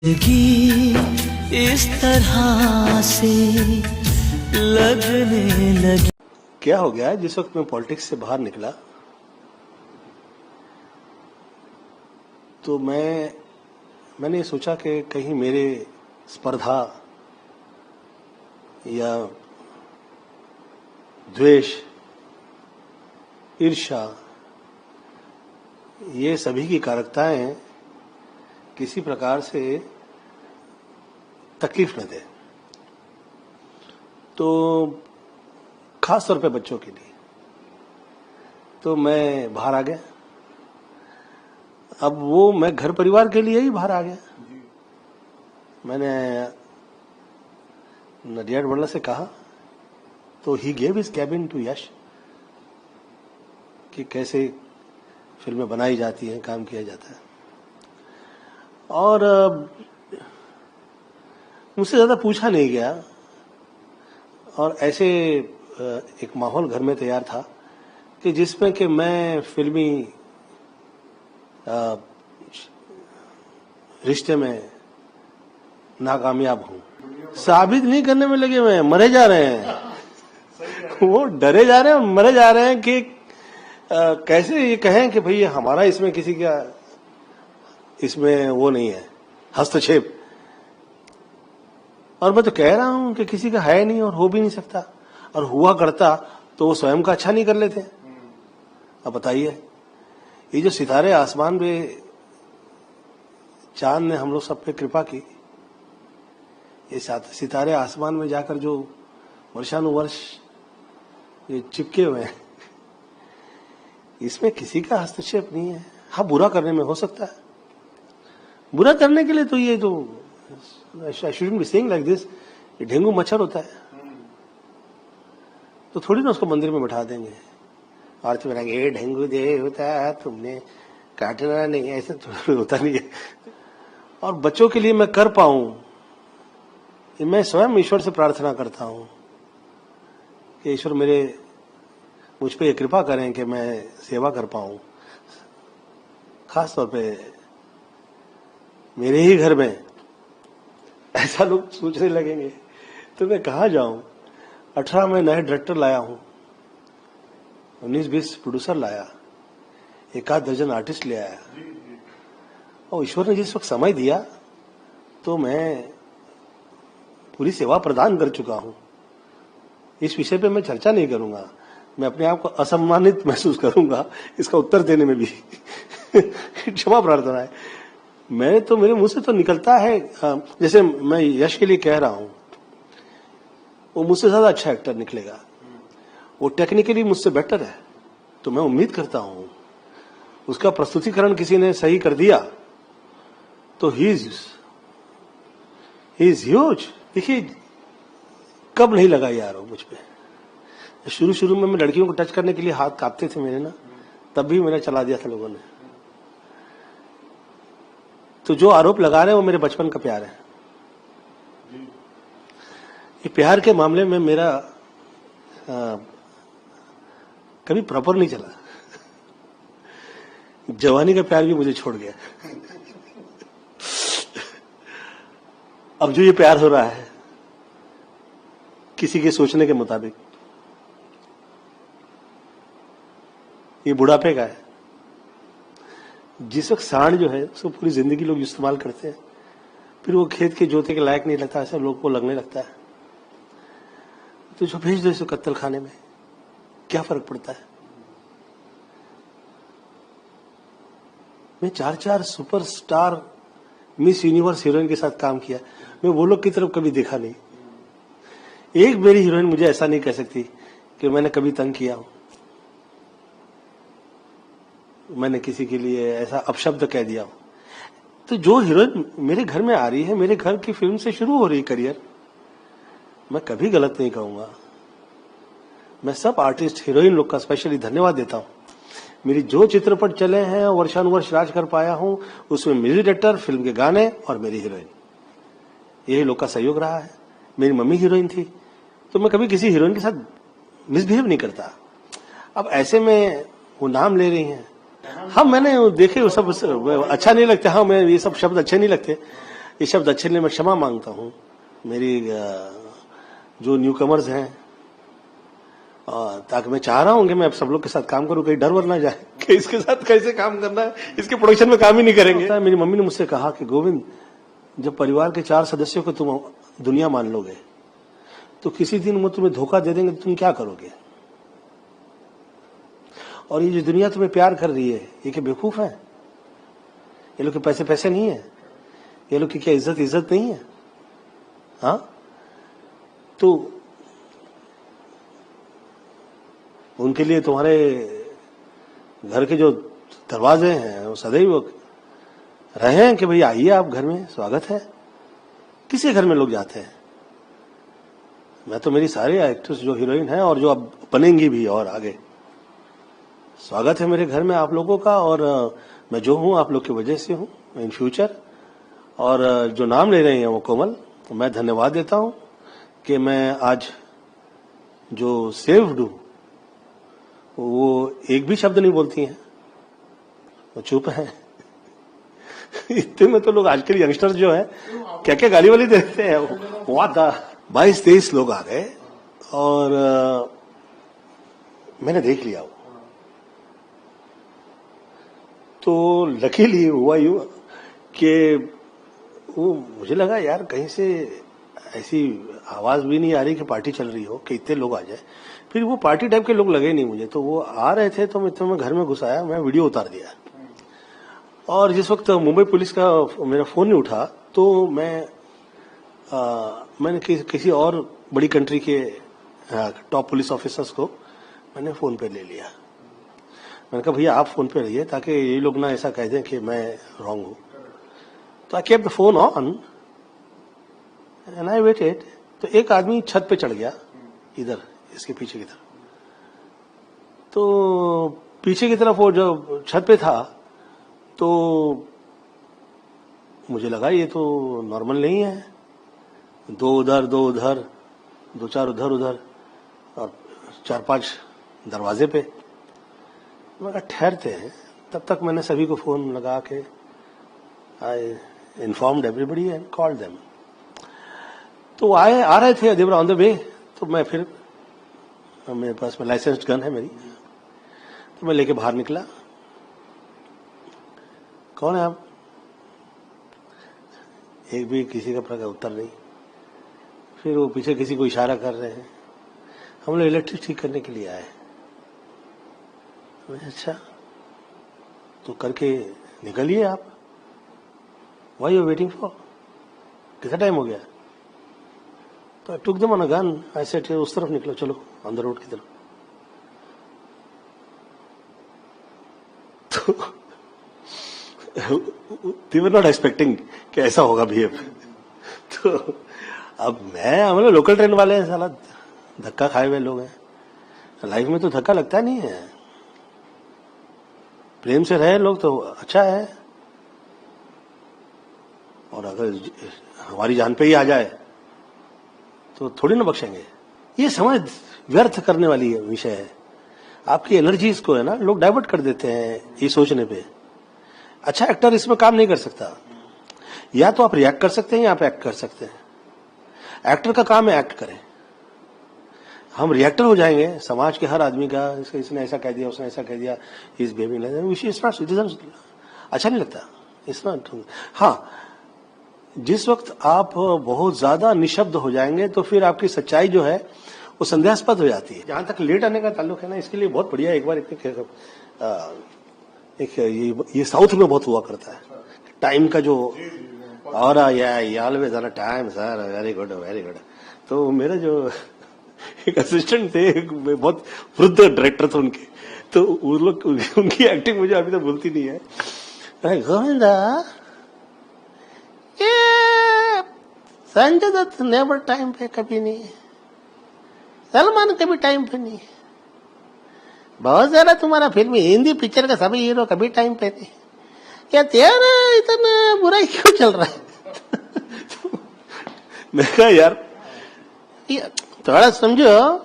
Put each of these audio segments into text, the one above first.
जिंदगी इस तरह से लगने लगी। क्या हो गया जिस वक्त मैं पॉलिटिक्स से बाहर निकला तो मैंने सोचा कि कहीं मेरे स्पर्धा या द्वेष, ईर्ष्या, ये सभी की कारकताएं किसी प्रकार से तकलीफ न दे, तो खास तौर पे बच्चों के लिए तो मैं बाहर आ गया। अब वो मैं घर परिवार के लिए ही बाहर आ गया। मैंने नडियाड बंगला से कहा तो he gave his cabin to Yash कि कैसे फिल्में बनाई जाती हैं, काम किया जाता है। और मुझसे ज्यादा पूछा नहीं गया और ऐसे एक माहौल घर में तैयार था कि जिसमें कि मैं फिल्मी रिश्ते में नाकामयाब हूं। साबित नहीं करने में लगे हुए हैं, मरे जा रहे हैं। वो डरे जा रहे हैं और मरे जा रहे हैं कि कैसे ये कहें कि भाई हमारा इसमें किसी का इसमें वो नहीं है हस्तक्षेप। और मैं तो कह रहा हूं कि किसी का है नहीं और हो भी नहीं सकता, और हुआ करता तो वो स्वयं का अच्छा नहीं कर लेते। अब बताइए, ये जो सितारे आसमान पे, चांद ने हम लोग सब पे कृपा की, ये सितारे आसमान में जाकर जो वर्षानुवर्ष ये चिपके हुए हैं, इसमें किसी का हस्तक्षेप नहीं है। हाँ, बुरा करने में हो सकता है। बुरा करने के लिए तो ये जो I shouldn't be saying like this, ये डेंगू मच्छर होता है तो थोड़ी ना उसको मंदिर में बैठा देंगे आरती बनाएंगे, ये डेंगू दे होता है तुमने काटना नहीं, ऐसा तो होता नहीं है। और बच्चों के लिए मैं कर पाऊं, मैं स्वयं ईश्वर से प्रार्थना करता हूं कि ईश्वर मुझ पे ये कृपा करें कि मैं सेवा कर पाऊं। खास तौर पे मेरे ही घर में ऐसा लोग सोचने लगेंगे तो मैं कहाँ जाऊं। 18 में नए डायरेक्टर लाया हूं, 19-20 प्रोड्यूसर लाया, 1-8 दर्जन आर्टिस्ट ले आया, और ईश्वर ने जिस वक्त समय दिया तो मैं पूरी सेवा प्रदान कर चुका हूं। इस विषय पे मैं चर्चा नहीं करूंगा, मैं अपने आप को असम्मानित महसूस करूंगा इसका उत्तर देने में भी। क्षमा प्रार्थना है। मेरे मुंह से तो निकलता है, जैसे मैं यश के लिए कह रहा हूं, वो मुझसे ज्यादा अच्छा एक्टर निकलेगा, वो टेक्निकली मुझसे बेटर है, तो मैं उम्मीद करता हूं उसका प्रस्तुतिकरण किसी ने सही कर दिया तो ही इज ह्यूज। देखिए, कब नहीं लगा यार वो मुझ पे। शुरू में मैं लड़कियों को टच करने के लिए हाथ कांपते थे मेरे ना, तब भी मेरा चला दिया था लोगों ने। तो जो आरोप लगा रहे हैं वो मेरे बचपन का प्यार है। ये प्यार के मामले में मेरा कभी प्रॉपर नहीं चला। जवानी का प्यार भी मुझे छोड़ गया। अब जो ये प्यार हो रहा है किसी के सोचने के मुताबिक, ये बुढ़ापे का है। जिस वक्त सांड जो है उसको पूरी जिंदगी लोग इस्तेमाल करते हैं, फिर वो खेत के जोते के लायक नहीं लगता, ऐसा लोग को लगने लगता है, तो जो भेज दो इसको कत्ल खाने में, क्या फर्क पड़ता है। मैं 4 सुपरस्टार मिस यूनिवर्स हीरोइन के साथ काम किया, मैं वो लोग की तरफ कभी देखा नहीं। एक मेरी हीरोइन मुझे ऐसा नहीं कह सकती कि मैंने कभी तंग किया हो, मैंने किसी के लिए ऐसा अपशब्द कह दिया हो। तो जो हीरोइन मेरे घर में आ रही है, मेरे घर की फिल्म से शुरू हो रही करियर, मैं कभी गलत नहीं कहूंगा। मैं सब आर्टिस्ट, हीरोइन लोग का स्पेशली धन्यवाद देता हूं। मेरी जो चित्रपट चले हैं, वर्षानुवर्ष राज कर पाया हूं, उसमें म्यूजिक डायरेक्टर, फिल्म के गाने और मेरी हीरोइन, यही लोग का सहयोग रहा है। मेरी मम्मी हीरोइन थी, तो मैं कभी किसी हीरोइन के साथ मिसबिहेव नहीं करता। अब ऐसे में वो नाम ले रही हैं, हाँ मैंने देखे वो सब अच्छा नहीं लगता। हाँ, मैं ये सब शब्द अच्छे नहीं लगते, ये शब्द अच्छे लिए मैं क्षमा मांगता हूँ मेरी जो न्यू कमर्स हैं, ताकि मैं चाह रहा हूँ कि मैं अब सब लोग के साथ काम करूँ, कहीं डर वर ना जाए कि इसके साथ कैसे काम करना है, इसके प्रोडक्शन में काम ही नहीं करेंगे। मेरी मम्मी ने मुझसे कहा कि गोविंद, जब परिवार के 4 सदस्यों को तुम दुनिया मान लोगे तो किसी दिन वो तुम्हें धोखा दे देंगे तो तुम क्या करोगे? और ये जो दुनिया तुम्हें प्यार कर रही है, ये क्या बेवकूफ है? ये लोग के पैसे पैसे नहीं है? ये लोग की क्या इज्जत इज्जत नहीं है? हाँ, तो उनके लिए तुम्हारे घर के जो दरवाजे हैं वो सदैव रहे हैं कि भाई आइए आप घर में, स्वागत है। किसी घर में लोग जाते हैं? मैं तो मेरी सारे एक्ट्रेस जो हीरोइन हैं और जो अब बनेंगी भी और आगे, स्वागत है मेरे घर में आप लोगों का। और मैं जो हूं आप लोग की वजह से हूं इन फ्यूचर। और जो नाम ले रहे हैं वो कोमल, मैं धन्यवाद देता हूं कि मैं आज जो सेव्ड हूं, वो एक भी शब्द नहीं बोलती हैं, वो चुप है। इतने में तो लोग आजकल यंगस्टर्स जो है क्या क्या गाली वाली देते हैं। वो 22-23 लोग आ गए और मैंने देख लिया वो। तो लकीली हुआ यूं कि वो मुझे लगा यार कहीं से ऐसी आवाज भी नहीं आ रही कि पार्टी चल रही हो कि इतने लोग आ जाए। फिर वो पार्टी टाइप के लोग लगे नहीं मुझे, तो वो आ रहे थे तो मैं घर में घुस आया, मैं वीडियो उतार दिया। और जिस वक्त मुंबई पुलिस का मेरा फोन नहीं उठा तो मैंने किसी और बड़ी कंट्री के टॉप पुलिस ऑफिसर्स को मैंने फोन पे ले लिया। मैंने कहा भैया आप फोन पे रहिए ताकि ये लोग ना ऐसा कह दें कि मैं रॉन्ग हूं। तो I kept the phone on and I waited. तो एक आदमी छत पे चढ़ गया, इधर इसके पीछे की तरफ। तो पीछे की तरफ वो जो छत पे था, तो मुझे लगा ये तो नॉर्मल नहीं है, 2 उधर 2 उधर 2-4 उधर उधर और 4-5 दरवाजे पे। मैं कहा ठहरते हैं। तब तक मैंने सभी को फोन लगा के I informed everybody and called them. तो आ रहे थे, दे वर ऑन द वे। तो मैं फिर मेरे पास में लाइसेंस्ड गन है मेरी, तो मैं लेके बाहर निकला। कौन है आप? एक भी किसी का प्रकार उत्तर नहीं। फिर वो पीछे किसी को इशारा कर रहे हैं, हम लोग इलेक्ट्रिक ठीक करने के लिए आए। अच्छा तो करके निकलिए आप। Why you waiting for? कितना टाइम हो गया? तो I took them on a gun, I said उस तरफ निकलो, चलो ऑन द रोड की तरफ। तो they were not expecting कि ऐसा होगा बिहेव। तो अब हम लोग लोकल ट्रेन वाले हैं, साला धक्का खाए हुए लोग हैं। लाइफ में तो धक्का लगता नहीं है, प्रेम से रहे लोग तो अच्छा है। और अगर हमारी जान पे ही आ जाए तो थोड़ी ना बख्शेंगे। ये समझ व्यर्थ करने वाली विषय है। आपकी एनर्जीज को है ना लोग डाइवर्ट कर देते हैं ये सोचने पे। अच्छा एक्टर इसमें काम नहीं कर सकता। या तो आप रिएक्ट कर सकते हैं या आप एक्ट कर सकते हैं। एक्टर का काम है एक्ट करें। हम रिएक्टर हो जाएंगे समाज के हर आदमी का, इसने ऐसा कह दिया, उसने ऐसा कह दिया, इस बेबी अच्छा नहीं लगता। It's not. हाँ, जिस वक्त आप बहुत ज्यादा निशब्द हो जाएंगे तो फिर आपकी सच्चाई जो है वो संदेहास्पद हो जाती है। जहां तक लेट आने का ताल्लुक है ना, इसके लिए बहुत बढ़िया। एक बार ये साउथ में बहुत हुआ करता है टाइम का जो, और always on time sir, very good very good. तो मेरा जो एक असिस्टेंट थे, बहुत वृद्ध डायरेक्टर थे उनके, तो उन लोग उनकी एक्टिंग मुझे अभी तक भूलती नहीं है। गोविंदा, ये संजय दत्त नेवर टाइम पे कभी नहीं, सलमान कभी टाइम पे नहीं, बहुत ज्यादा तुम्हारा फिल्म हिंदी पिक्चर का सभी हीरो कभी टाइम पे नहीं, क्या तेरा इतना बुरा क्यों चल रहा है? मैं कहा यार थोड़ा समझो,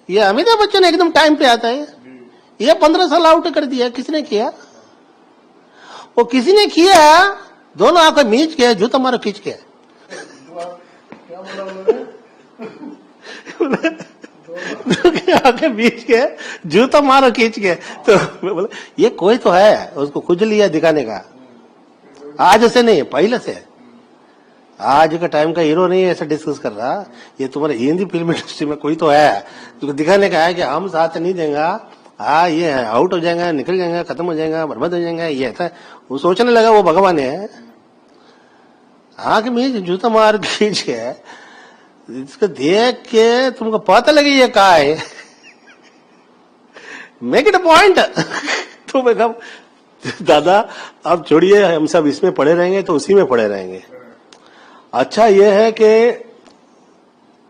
ये अमिताभ बच्चन एकदम टाइम पे आता है, ये 15 साल आउट कर दिया। किसने किया? वो किसी ने किया, दोनों आंखें मीच के जूता मारो खींच के। आके बीच के जूता मारो खींच के, तो बोला ये कोई तो है, उसको खुजली है दिखाने का। आज से नहीं, पहले से। आज का टाइम का हीरो नहीं है ऐसा डिस्कस कर रहा, ये तुम्हारे हिंदी फिल्म इंडस्ट्री में कोई तो है तो दिखाने का है कि हम साथ नहीं देंगे, हाँ ये है, आउट हो जाएगा, निकल जाएगा, खत्म हो जाएगा, बर्बाद हो जाएगा, ये ऐसा। वो सोचने लगा वो भगवान है। आगे में जूता मार खींच के इसको देख के तुमको पता लगे ये क्या है। Make it a point. तो मैं कहा दादा अब छोड़िए, हम सब इसमें पड़े रहेंगे तो उसी में पड़े रहेंगे। अच्छा ये है कि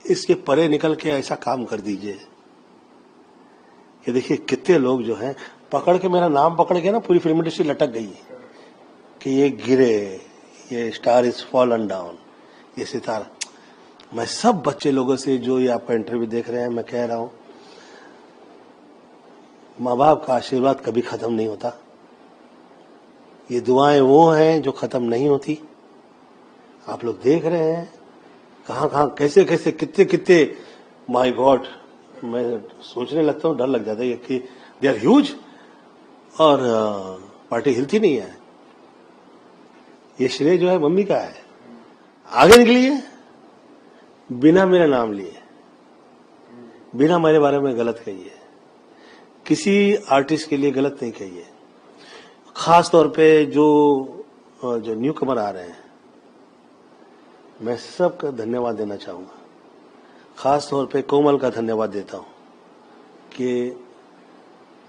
इसके परे निकल के ऐसा काम कर दीजिए कि देखिए कितने लोग जो हैं पकड़ के, मेरा नाम पकड़ के ना पूरी फिल्म इंडस्ट्री लटक गई कि ये गिरे, ये स्टार इज फॉलन डाउन, ये सितारा। मैं सब बच्चे लोगों से जो ये आपका इंटरव्यू देख रहे हैं, मैं कह रहा हूं माँ बाप का आशीर्वाद कभी खत्म नहीं होता। ये दुआएं वो हैं जो खत्म नहीं होती। आप लोग देख रहे हैं कहां कहां कैसे कैसे कितने कितने, माय गॉड, मैं सोचने लगता हूं, डर लग जाता है कि दे आर ह्यूज और पार्टी हिलती नहीं है। ये श्रेय जो है मम्मी का है। आगे निकलिए बिना मेरा नाम लिए, बिना मेरे बारे में गलत कहिए, किसी आर्टिस्ट के लिए गलत नहीं कहिए। खास तौर पे जो न्यू कमर आ रहे हैं, मैं सबका धन्यवाद देना चाहूंगा। खास तौर पे कोमल का धन्यवाद देता हूं कि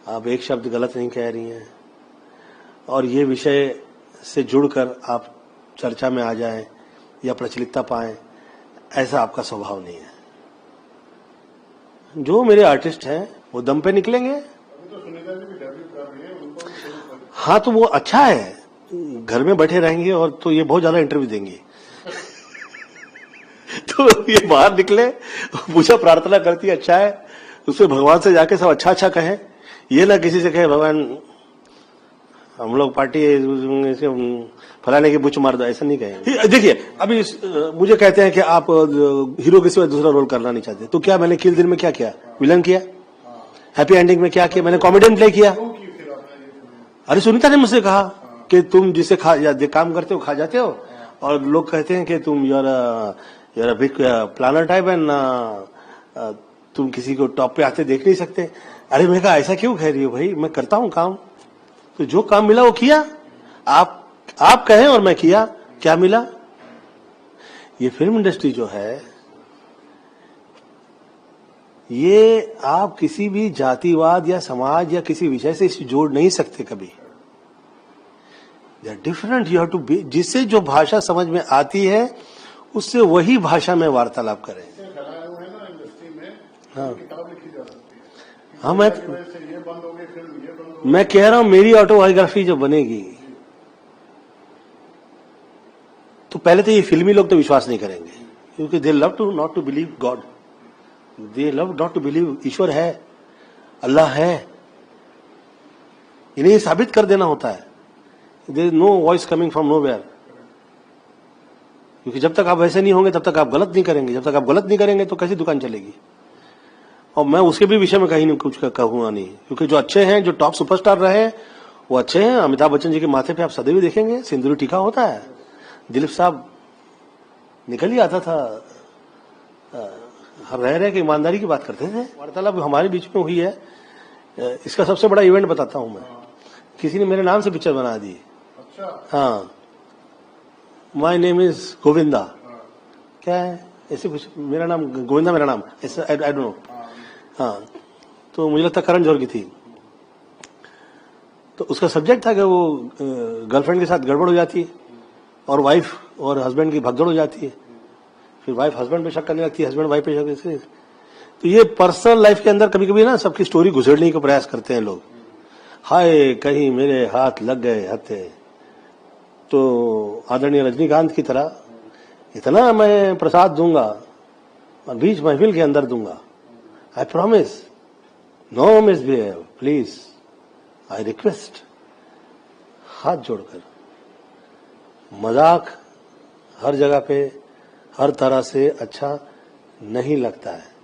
आप एक शब्द गलत नहीं कह रही हैं और ये विषय से जुड़कर आप चर्चा में आ जाएं या प्रचलितता पाएं, ऐसा आपका स्वभाव नहीं है। जो मेरे आर्टिस्ट हैं वो दम पे निकलेंगे। हाँ तो वो अच्छा है, घर में बैठे रहेंगे और तो ये बहुत ज्यादा इंटरव्यू देंगे। तो ये बाहर निकले, पूजा प्रार्थना करती है, अच्छा है, उसमें भगवान से जाके सब अच्छा अच्छा कहें। ये ना किसी से कहे भगवान हम लोग पार्टी फलाने की बुच मार दो, ऐसा नहीं कहेंगे। देखिए अभी मुझे कहते हैं कि आप हीरो के सिवा दूसरा रोल करना नहीं चाहते, तो क्या मैंने किल दिन में क्या किया? विलन किया। हैप्पी एंडिंग में क्या किया? मैंने कॉमेडियन प्ले किया। अरे सुनीता ने मुझसे कहा कि तुम जिसे काम करते हो खा जाते हो, और लोग कहते हैं कि तुम you're a big planner type and तुम किसी को टॉप पे आते देख नहीं सकते। अरे मैं कहा ऐसा क्यों कह रही हो भाई, मैं करता हूं काम, तो जो काम मिला वो किया। आप कहें और मैं किया, क्या मिला? ये फिल्म इंडस्ट्री जो है, ये आप किसी भी जातिवाद या समाज या किसी विषय से इसे जोड़ नहीं सकते कभी। They are different, you have to be. जिससे जो भाषा समझ में आती है उससे वही भाषा में वार्तालाप करें। हाँ हाँ, मैं कह रहा हूं मेरी ऑटोबायोग्राफी जो बनेगी तो पहले तो ये फिल्मी लोग तो विश्वास नहीं करेंगे, क्योंकि they love to not to believe god, they love not to believe ईश्वर है, अल्लाह है। इन्हें साबित कर देना होता है। There is no voice coming from nowhere, क्योंकि जब तक आप वैसे नहीं होंगे तब तक आप गलत नहीं करेंगे। जब तक आप गलत नहीं करेंगे तो कैसी दुकान चलेगी? और मैं उसके भी विषय में कहीं नहीं कुछ कहूंगा नहीं, क्योंकि जो अच्छे हैं, जो टॉप सुपरस्टार रहे हैं वो अच्छे हैं। अमिताभ बच्चन जी के माथे पे आप सदैव देखेंगे सिंदूरी टीका होता है। दिलीप साहब निकल ही आता था, रह रहे के ईमानदारी की बात करते थे। वार्तालाप हमारे बीच में हुई है। इसका सबसे बड़ा इवेंट बताता हूं मैं। किसी ने मेरे नाम से पिक्चर बना दी। हाँ, माई नेम इज गोविंदा। क्या है ऐसे कुछ, मेरा नाम गोविंदा, मेरा नाम ऐसा आई डोंट नो। हाँ, तो मुझे लगता करण जौहर की थी। तो उसका सब्जेक्ट था कि वो गर्लफ्रेंड के साथ गड़बड़ हो जाती है और वाइफ और हस्बैंड की भगदड़ हो जाती है। फिर वाइफ हस्बैंड पे शक करने लगती है, हस्बैंड वाइफ पे शक करते। तो ये पर्सनल लाइफ के अंदर कभी कभी ना सबकी स्टोरी घुसेड़ने का प्रयास करते हैं लोग। हाय कहीं मेरे हाथ लग गए हथे, तो आदरणीय रजनीकांत की तरह इतना मैं प्रसाद दूंगा और बीच महफिल के अंदर दूंगा। I promise, no misbehave please, I request. हाथ जोड़कर मजाक हर जगह पे, हर तरह से अच्छा नहीं लगता है।